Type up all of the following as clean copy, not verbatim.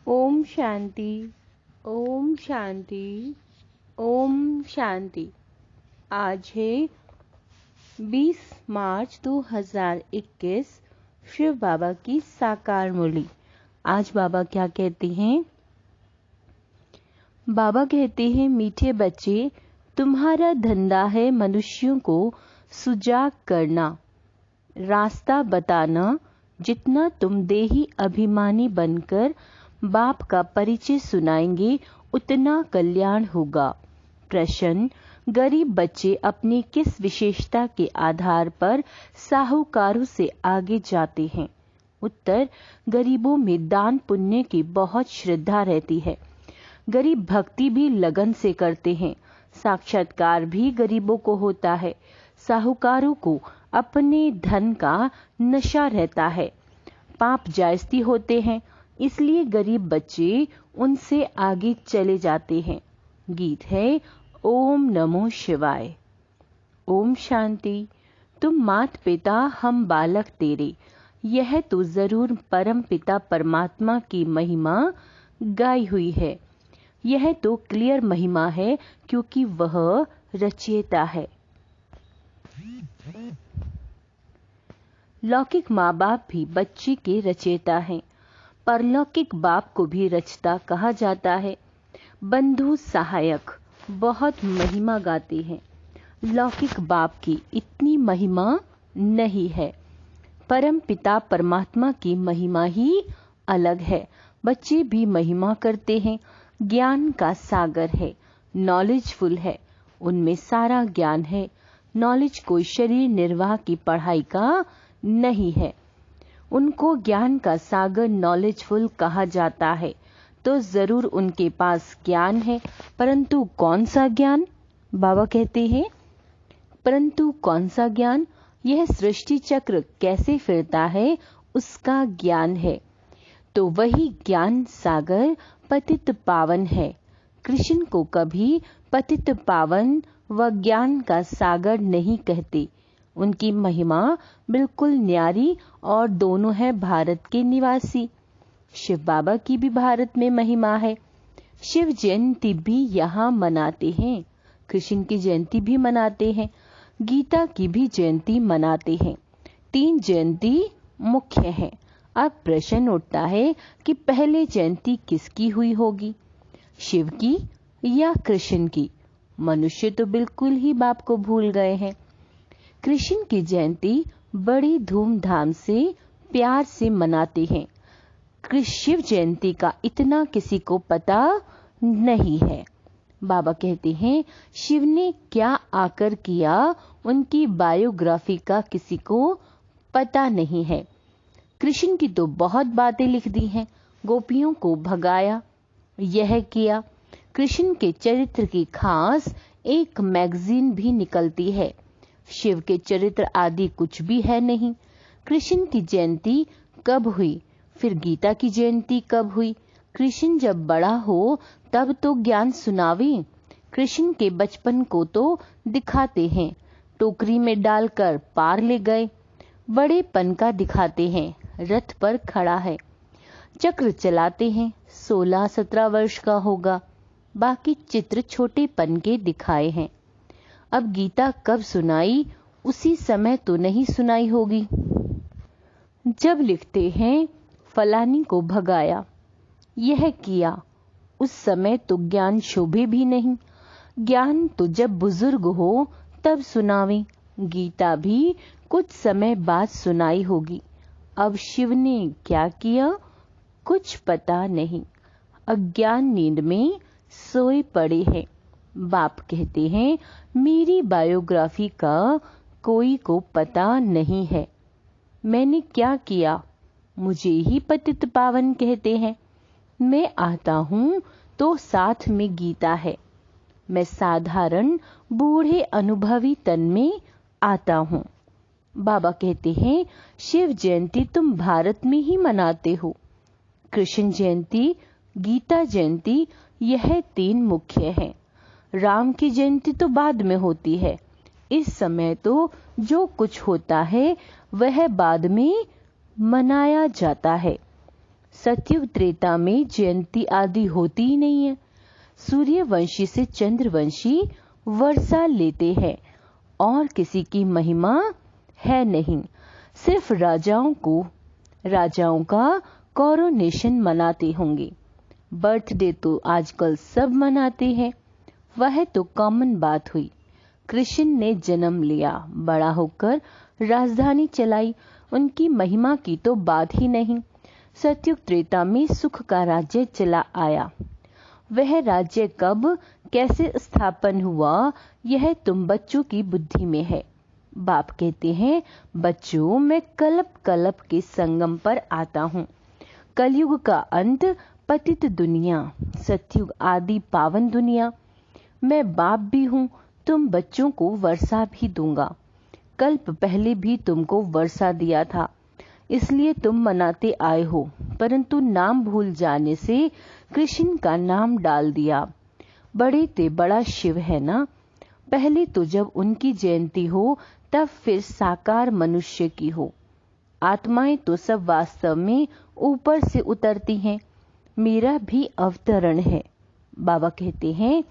ओम शांति, ओम शांति, ओम शांति। आज है 20 मार्च 2021, शिव बाबा की साकार मुरली। आज बाबा क्या कहते हैं? बाबा कहते हैं, मीठे बच्चे, तुम्हारा धंधा है मनुष्यों को सुजाग करना, रास्ता बताना। जितना तुम देही अभिमानी बनकर बाप का परिचय सुनाएंगे उतना कल्याण होगा। प्रश्न: गरीब बच्चे अपनी किस विशेषता के आधार पर साहूकारों से आगे जाते हैं? उत्तर: गरीबों में दान पुण्य की बहुत श्रद्धा रहती है। गरीब भक्ति भी लगन से करते हैं। साक्षात्कार भी गरीबों को होता है। साहूकारों को अपने धन का नशा रहता है। पाप जायज़ती होते हैं, इसलिए गरीब बच्चे उनसे आगे चले जाते हैं। गीत है ओम नमो शिवाय। ओम शांति। तुम मात पिता हम बालक तेरे, यह तो जरूर परम पिता परमात्मा की महिमा गाई हुई है। यह तो क्लियर महिमा है, क्योंकि वह रचयिता है। लौकिक माँ बाप भी बच्चे के रचयिता हैं। परलौकिक बाप को भी रचता कहा जाता है। बंधु सहायक बहुत महिमा गाते हैं। लौकिक बाप की इतनी महिमा नहीं है। परम पिता परमात्मा की महिमा ही अलग है। बच्चे भी महिमा करते हैं। ज्ञान का सागर है, नॉलेजफुल है, उनमें सारा ज्ञान है। नॉलेज कोई शरीर निर्वाह की पढ़ाई का नहीं है। उनको ज्ञान का सागर नॉलेजफुल कहा जाता है, तो जरूर उनके पास ज्ञान है। परंतु कौन सा ज्ञान? बाबा कहते हैं, परंतु कौन सा ज्ञान? यह सृष्टि चक्र कैसे फिरता है उसका ज्ञान है। तो वही ज्ञान सागर पतित पावन है। कृष्ण को कभी पतित पावन व ज्ञान का सागर नहीं कहते। उनकी महिमा बिल्कुल न्यारी, और दोनों है भारत के निवासी। शिव बाबा की भी भारत में महिमा है। शिव जयंती भी यहाँ मनाते हैं। कृष्ण की जयंती भी मनाते हैं। गीता की भी जयंती मनाते हैं। 3 जयंती मुख्य हैं। अब प्रश्न उठता है कि पहले जयंती किसकी हुई होगी, शिव की या कृष्ण की? मनुष्य तो बिल्कुल ही बाप को भूल गए हैं। कृष्ण की जयंती बड़ी धूमधाम से प्यार से मनाते हैं। शिव जयंती का इतना किसी को पता नहीं है। बाबा कहते हैं, शिव ने क्या आकर किया उनकी बायोग्राफी का किसी को पता नहीं है। कृष्ण की तो बहुत बातें लिख दी हैं। गोपियों को भगाया, यह किया। कृष्ण के चरित्र की खास एक मैगजीन भी निकलती है। शिव के चरित्र आदि कुछ भी है नहीं। कृष्ण की जयंती कब हुई? फिर गीता की जयंती कब हुई? कृष्ण जब बड़ा हो तब तो ज्ञान सुनावे। कृष्ण के बचपन को तो दिखाते हैं। टोकरी में डालकर पार ले गए। बड़ेपन का दिखाते हैं। रथ पर खड़ा है, चक्र चलाते हैं। 16-17 वर्ष का होगा। बाकी चित्र छोटेपन के दिखाए हैं। अब गीता कब सुनाई? उसी समय तो नहीं सुनाई होगी जब लिखते हैं, फलानी को भगाया, यह किया। उस समय तो ज्ञान शोभे भी नहीं। ज्ञान तो जब बुजुर्ग हो तब सुनावे। गीता भी कुछ समय बाद सुनाई होगी। अब शिव ने क्या किया, कुछ पता नहीं। अज्ञान नींद में सोए पड़े हैं। बाप कहते हैं, मेरी बायोग्राफी का कोई को पता नहीं है। मैंने क्या किया? मुझे ही पतित पावन कहते हैं। मैं आता हूँ तो साथ में गीता है। मैं साधारण बूढ़े अनुभवी तन में आता हूँ। बाबा कहते हैं, शिव जयंती तुम भारत में ही मनाते हो। कृष्ण जयंती, गीता जयंती, यह 3 मुख्य हैं। राम की जयंती तो बाद में होती है। इस समय तो जो कुछ होता है वह बाद में मनाया जाता है। सतयुग त्रेता में जयंती आदि होती ही नहीं है। सूर्यवंशी से चंद्रवंशी वर्षा लेते हैं और किसी की महिमा है नहीं। सिर्फ राजाओं का कोरोनेशन मनाते होंगे। बर्थडे तो आजकल सब मनाते हैं। वह तो कॉमन बात हुई। कृष्ण ने जन्म लिया, बड़ा होकर राजधानी चलाई, उनकी महिमा की तो बात ही नहीं। सतयुग त्रेता में सुख का राज्य चला आया। वह राज्य कब कैसे स्थापन हुआ, यह तुम बच्चों की बुद्धि में है। बाप कहते हैं, बच्चों, मैं कल्प कल्प के संगम पर आता हूँ। कलयुग का अंत, पतित दुनिया, सतयुग आदि पावन दुनिया। मैं बाप भी हूँ, तुम बच्चों को वर्षा भी दूंगा। कल्प पहले भी तुमको वर्षा दिया था, इसलिए तुम मनाते आए हो, परंतु नाम भूल जाने से कृष्ण का नाम डाल दिया। बड़े ते बड़ा शिव है ना। पहले तो जब उनकी जयंती हो तब फिर साकार मनुष्य की हो। आत्माएं तो सब वास्तव में ऊपर से उतरती हैं। मेरा भी अवतरण है। बाबा कहते हैं,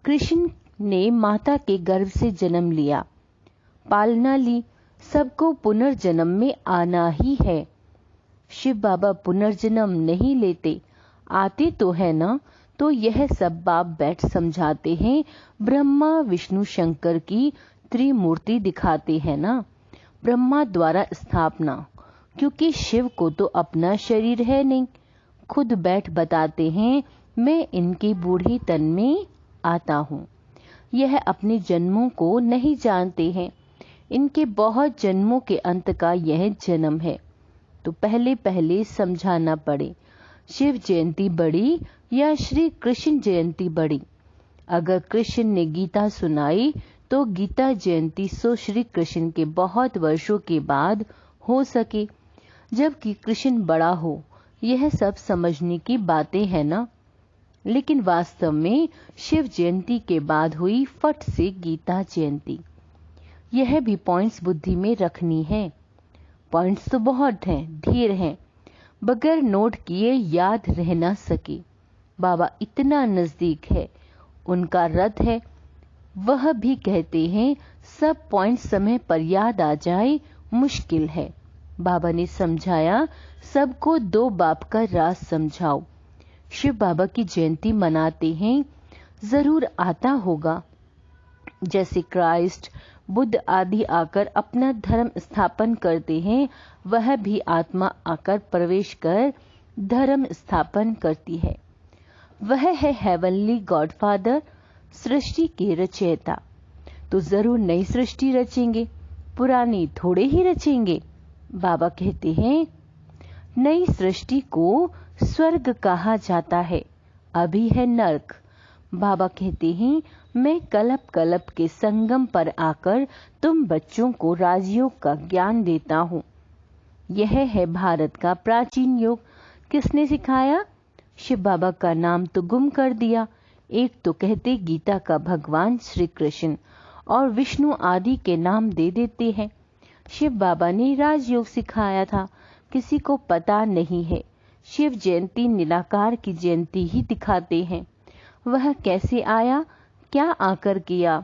कृष्ण ने माता के गर्भ से जन्म लिया, पालना ली, सबको पुनर्जन्म में आना ही है। शिव बाबा पुनर्जन्म नहीं लेते, आते तो है ना। तो यह सब बाप बैठ समझाते हैं। ब्रह्मा विष्णु शंकर की त्रिमूर्ति दिखाते हैं ना। ब्रह्मा द्वारा स्थापना, क्योंकि शिव को तो अपना शरीर है नहीं। खुद बैठ बताते हैं, मैं इनके बूढ़े तन में आता हूँ। यह अपने जन्मों को नहीं जानते हैं। इनके बहुत जन्मों के अंत का यह जन्म है। तो पहले पहले समझाना पड़े, शिव जयंती बड़ी या श्री कृष्ण जयंती बड़ी। अगर कृष्ण ने गीता सुनाई तो गीता जयंती सो श्री कृष्ण के बहुत वर्षों के बाद हो सके, जबकि कृष्ण बड़ा हो। यह सब समझने की बातें हैं ना। लेकिन वास्तव में शिव जयंती के बाद हुई फट से गीता जयंती। यह भी पॉइंट्स बुद्धि में रखनी है। पॉइंट्स तो बहुत हैं, ढेर हैं, बगैर नोट किए याद रह ना सके। बाबा इतना नजदीक है, उनका रथ है। वह भी कहते हैं, सब पॉइंट समय पर याद आ जाए मुश्किल है। बाबा ने समझाया, सबको दो बाप का राज समझाओ। शिव बाबा की जयंती मनाते हैं, जरूर आता होगा। जैसे क्राइस्ट, बुद्ध आदि आकर अपना धर्म स्थापन करते हैं, वह भी आत्मा आकर प्रवेश कर धर्म स्थापन करती है। वह है हेवनली गॉडफादर, सृष्टि के रचयिता। तो जरूर नई सृष्टि रचेंगे, पुरानी थोड़े ही रचेंगे। बाबा कहते हैं, नई सृष्टि को स्वर्ग कहा जाता है, अभी है नर्क। बाबा कहते हैं, मैं कल्प कल्प के संगम पर आकर तुम बच्चों को राजयोग का ज्ञान देता हूँ। यह है भारत का प्राचीन योग। किसने सिखाया? शिव बाबा का नाम तो गुम कर दिया। एक तो कहते गीता का भगवान श्री कृष्ण और विष्णु आदि के नाम दे देते हैं। शिव बाबा ने राजयोग सिखाया था, किसी को पता नहीं है। शिव जयंती निराकार की जयंती ही दिखाते हैं। वह कैसे आया, क्या आकर किया?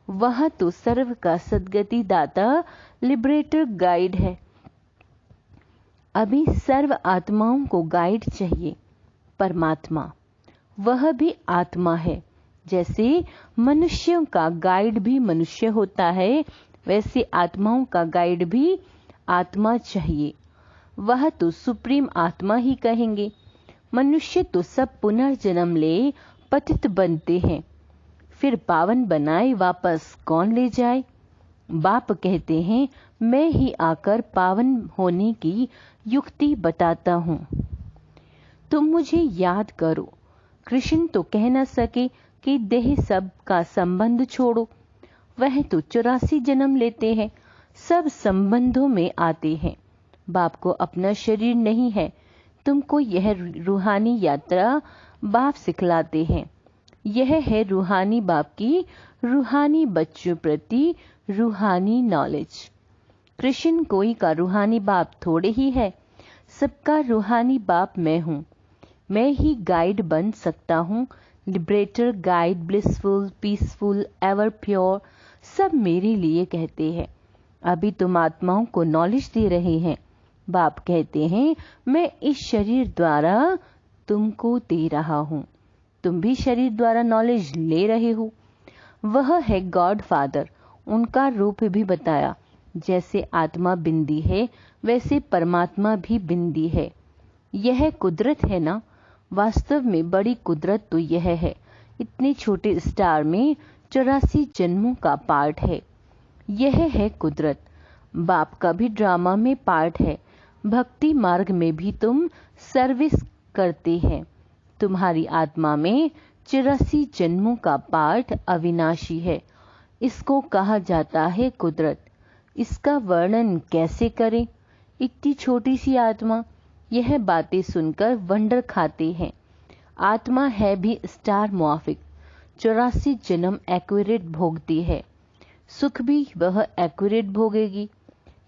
वह तो सर्व का सद्गति दाता, लिबरेटर गाइड है। अभी सर्व आत्माओं को गाइड चाहिए। परमात्मा, वह भी आत्मा है। जैसे मनुष्यों का गाइड भी मनुष्य होता है, वैसे आत्माओं का गाइड भी आत्मा चाहिए। वह तो सुप्रीम आत्मा ही कहेंगे। मनुष्य तो सब पुनर्जन्म ले पतित बनते हैं, फिर पावन बनाए वापस कौन ले जाए? बाप कहते हैं, मैं ही आकर पावन होने की युक्ति बताता हूँ। तुम मुझे याद करो। कृष्ण तो कह न सके कि देह सब का संबंध छोड़ो। वह तो 84 जन्म लेते हैं, सब संबंधों में आते हैं। बाप को अपना शरीर नहीं है। तुमको यह रूहानी यात्रा बाप सिखलाते हैं। यह है रूहानी बाप की रूहानी बच्चों प्रति रूहानी नॉलेज। कृष्ण कोई का रूहानी बाप थोड़े ही है। सबका रूहानी बाप मैं हूँ। मैं ही गाइड बन सकता हूँ। Liberator, guide, blissful, peaceful, ever pure, सब मेरे लिए कहते हैं। अभी तुम आत्माओं को नॉलेज दे रहे हैं। बाप कहते हैं मैं इस शरीर द्वारा तुमको दे रहा हूँ। तुम भी शरीर द्वारा नॉलेज ले रहे हो। वह है गॉड फादर। उनका रूप भी बताया। जैसे आत्मा बिंदी है वैसे परमात्मा भी बिंदी है। यह कुदरत है ना। वास्तव में बड़ी कुदरत तो यह है। इतने छोटे स्टार में 84 जन्मों का पार्ट है। यह है कुदरत। बाप का भी ड्रामा में पार्ट है। भक्ति मार्ग में भी तुम सर्विस करते हैं। तुम्हारी आत्मा में 84 जन्मों का पार्ट अविनाशी है। इसको कहा जाता है कुदरत। इसका वर्णन कैसे करें। इतनी छोटी सी आत्मा। यह बातें सुनकर वंडर खाते हैं। आत्मा है भी स्टार मुआफिक। 84 जन्म एक्यूरेट भोगती है। सुख भी वह एक्यूरेट भोगेगी।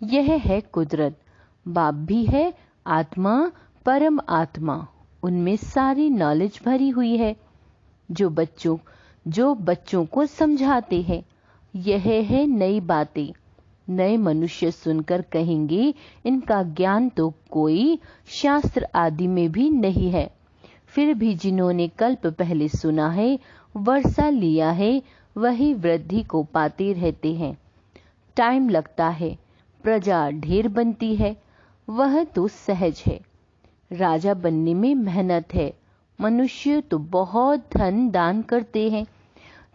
यह है कुदरत। बाप भी है आत्मा, परम आत्मा। उनमें सारी नॉलेज भरी हुई है जो बच्चों को समझाते हैं। यह है नई बातें। नए मनुष्य सुनकर कहेंगे इनका ज्ञान तो कोई शास्त्र आदि में भी नहीं है। फिर भी जिन्होंने कल्प पहले सुना है, वर्षा लिया है, वही वृद्धि को पाते रहते हैं। टाइम लगता है, प्रजा ढेर बनती है, वह तो सहज है। राजा बनने में मेहनत है। मनुष्य तो बहुत धन दान करते हैं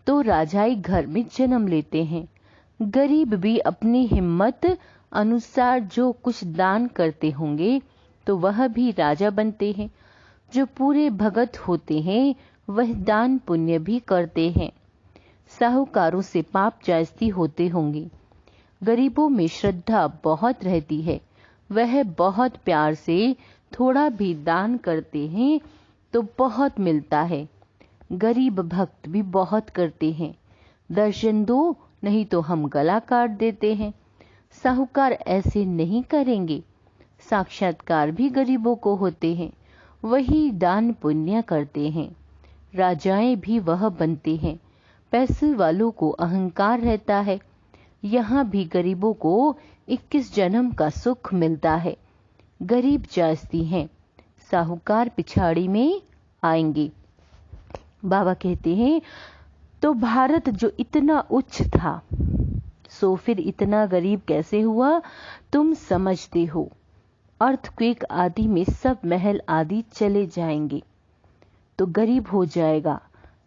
तो राजाई घर में जन्म लेते हैं। गरीब भी अपनी हिम्मत अनुसार जो कुछ दान करते होंगे तो वह भी राजा बनते हैं। जो पूरे भगत होते हैं वह दान पुण्य भी करते हैं। साहूकारों से पाप जास्ती होते होंगे। गरीबों में श्रद्धा बहुत रहती है। वह बहुत प्यार से थोड़ा भी दान करते हैं तो बहुत मिलता है। गरीब भक्त भी बहुत करते हैं। दर्शन दो नहीं तो हम गला काट देते हैं। साहूकार ऐसे नहीं करेंगे। साक्षात्कार भी गरीबों को होते हैं। वही दान पुण्य करते हैं। राजाएं भी वह बनते हैं। पैसे वालों को अहंकार रहता है। यहाँ भी गरीबों को 21 जन्म का सुख मिलता है। गरीब जास्ती हैं, साहूकार पिछाड़ी में आएंगे। बाबा कहते हैं तो भारत जो इतना उच्च था सो फिर इतना गरीब कैसे हुआ, तुम समझते हो। अर्थक्वेक आदि में सब महल आदि चले जाएंगे तो गरीब हो जाएगा।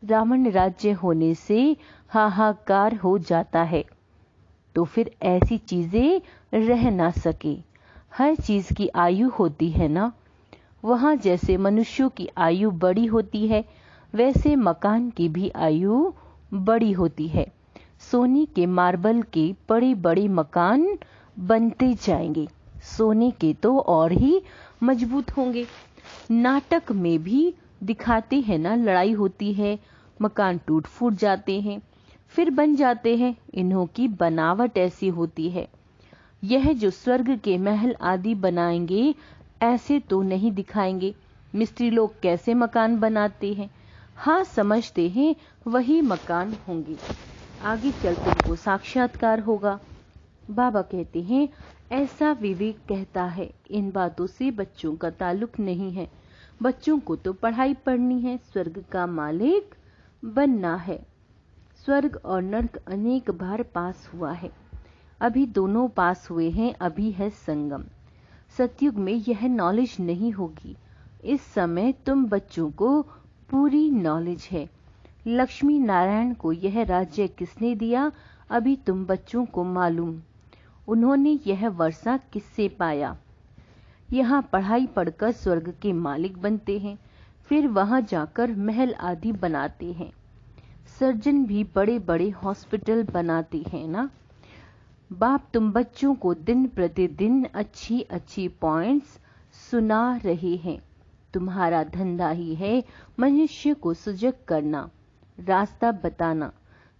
रावण राज्य होने से हाहाकार हो जाता है तो फिर ऐसी चीजें रह ना सके। हर चीज की आयु होती है ना। वहां जैसे मनुष्यों की आयु बड़ी होती है वैसे मकान की भी आयु बड़ी होती है। सोने के मार्बल के बड़े बड़े मकान बनते जाएंगे। सोने के तो और ही मजबूत होंगे। नाटक में भी दिखाते हैं ना, लड़ाई होती है, मकान टूट फूट जाते हैं फिर बन जाते हैं। इन्हों की बनावट ऐसी होती है। यह जो स्वर्ग के महल आदि बनाएंगे ऐसे तो नहीं दिखाएंगे। मिस्त्री लोग कैसे मकान बनाते हैं, हाँ समझते हैं वही मकान होंगे। आगे चल तुमको साक्षात्कार होगा। बाबा कहते हैं ऐसा विवेक कहता है। इन बातों से बच्चों का ताल्लुक नहीं है। बच्चों को तो पढ़ाई पढ़नी है, स्वर्ग का मालिक बनना है। स्वर्ग और नर्क अनेक बार पास हुआ है। अभी दोनों पास हुए हैं। अभी है संगम। सतयुग में यह नॉलेज नहीं होगी। इस समय तुम बच्चों को पूरी नॉलेज है। लक्ष्मी नारायण को यह राज्य किसने दिया, अभी तुम बच्चों को मालूम। उन्होंने यह वर्षा किससे पाया। यहाँ पढ़ाई पढ़कर स्वर्ग के मालिक बनते हैं, फिर वहां जाकर महल आदि बनाते हैं। सर्जन भी बड़े बड़े हॉस्पिटल बनाते हैं ना। बाप तुम बच्चों को दिन प्रतिदिन अच्छी अच्छी पॉइंट्स सुना रहे हैं। तुम्हारा धंधा ही है मनुष्य को सजग करना, रास्ता बताना।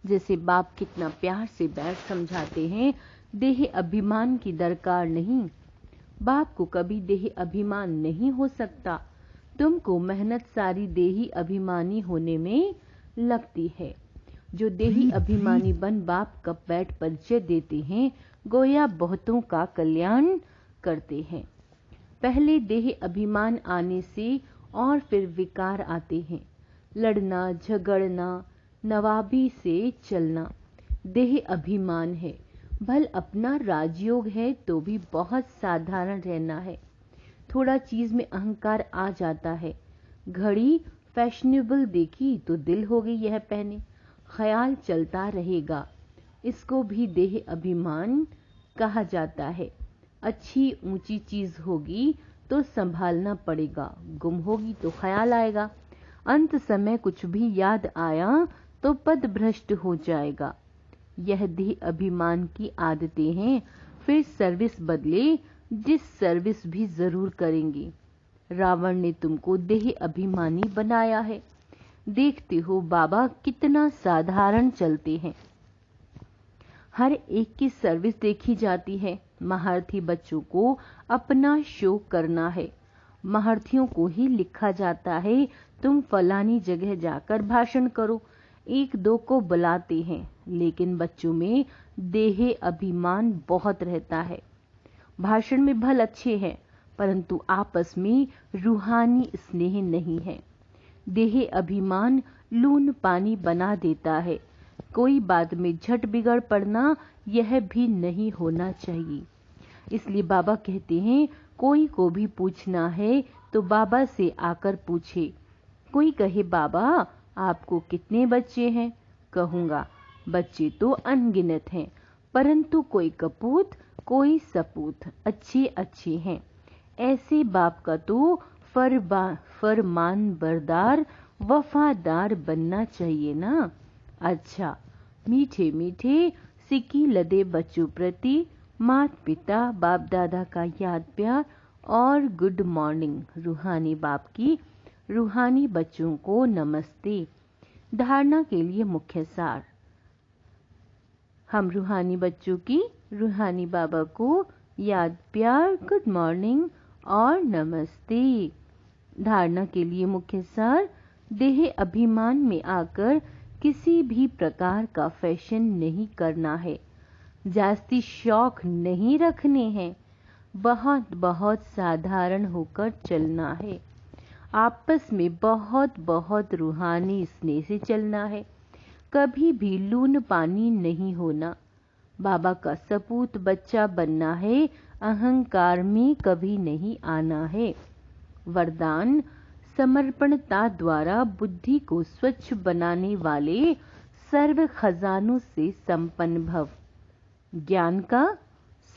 जैसे बाप कितना प्यार से बैठ समझाते हैं। देह अभिमान की दरकार नहीं। बाप को कभी देही अभिमान नहीं हो सकता। तुमको मेहनत सारी देही अभिमानी होने में लगती है। जो देही अभिमानी बन बाप का बैठ परिचय देते हैं, गोया बहुतों का कल्याण करते हैं। पहले देही अभिमान आने से और फिर विकार आते हैं। लड़ना, झगड़ना, नवाबी से चलना देह अभिमान है। भल अपना राजयोग है तो भी बहुत साधारण रहना है। थोड़ा चीज में अहंकार आ जाता है। घड़ी फैशनेबल देखी तो दिल हो गई यह पहने, ख्याल चलता रहेगा। इसको भी देह अभिमान कहा जाता है। अच्छी ऊंची चीज होगी तो संभालना पड़ेगा, गुम होगी तो ख्याल आएगा। अंत समय कुछ भी याद आया तो पद भ्रष्ट हो जाएगा। यह देह अभिमान की आदतें हैं। फिर सर्विस बदले जिस सर्विस भी जरूर करेंगे। रावण ने तुमको देह अभिमानी बनाया है। देखते हो बाबा कितना साधारण चलते हैं। हर एक की सर्विस देखी जाती है। महारथी बच्चों को अपना शो करना है। महारथियों को ही लिखा जाता है तुम फलानी जगह जाकर भाषण करो। एक दो को बुलाते हैं, लेकिन बच्चों में देह अभिमान बहुत रहता है। भाषण में भल अच्छे हैं, परंतु आपस में रूहानी स्नेह नहीं है। देह अभिमान लून पानी बना देता है। कोई बात में झट बिगड़ पड़ना यह भी नहीं होना चाहिए। इसलिए बाबा कहते हैं कोई को भी पूछना है तो बाबा से आकर पूछे। कोई कहे बाबा आपको कितने बच्चे हैं? कहूंगा बच्चे तो अनगिनत हैं, परंतु कोई कपूत कोई सपूत अच्छे अच्छे हैं। ऐसे बाप का तो फरमान बरदार वफादार बनना चाहिए ना। अच्छा, मीठे मीठे सिक्की लदे बच्चों प्रति माता पिता बाप दादा का याद प्यार और गुड मॉर्निंग। रूहानी बाप की रूहानी बच्चों को नमस्ते। धारणा के लिए मुख्य सार। हम रूहानी बच्चों की रूहानी बाबा को याद प्यार, गुड मॉर्निंग और नमस्ते। धारणा के लिए मुख्य सार। देह अभिमान में आकर किसी भी प्रकार का फैशन नहीं करना है। जास्ती शौक नहीं रखने हैं। बहुत बहुत साधारण होकर चलना है। आपस में बहुत बहुत रूहानी स्नेह से चलना है। कभी भी लून पानी नहीं होना। बाबा का सपूत बच्चा बनना है। अहंकार में कभी नहीं आना है। वरदान समर्पणता द्वारा बुद्धि को स्वच्छ बनाने वाले सर्व खजानों से संपन्न भव। ज्ञान का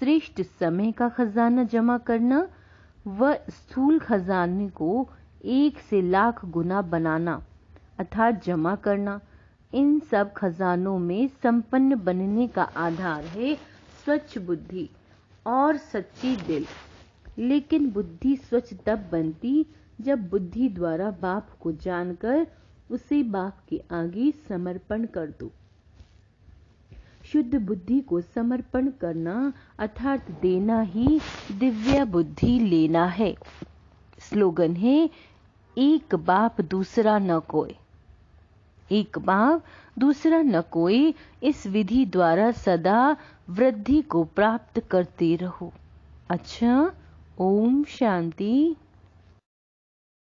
श्रेष्ठ समय का खजाना जमा करना व स्थूल खजाने को 1 से लाख गुना बनाना अर्थात जमा करना। इन सब खजानों में संपन्न बनने का आधार है स्वच्छ बुद्धि और सच्ची दिल। लेकिन बुद्धि स्वच्छ तब बनती जब बुद्धि द्वारा बाप को जानकर उसे बाप के आगे समर्पण कर दो। शुद्ध बुद्धि को समर्पण करना अर्थात देना ही दिव्य बुद्धि लेना है। स्लोगन है एक बाप दूसरा न कोई। एक बाप दूसरा न कोई। इस विधि द्वारा सदा वृद्धि को प्राप्त करते रहो। अच्छा, ओम शांति।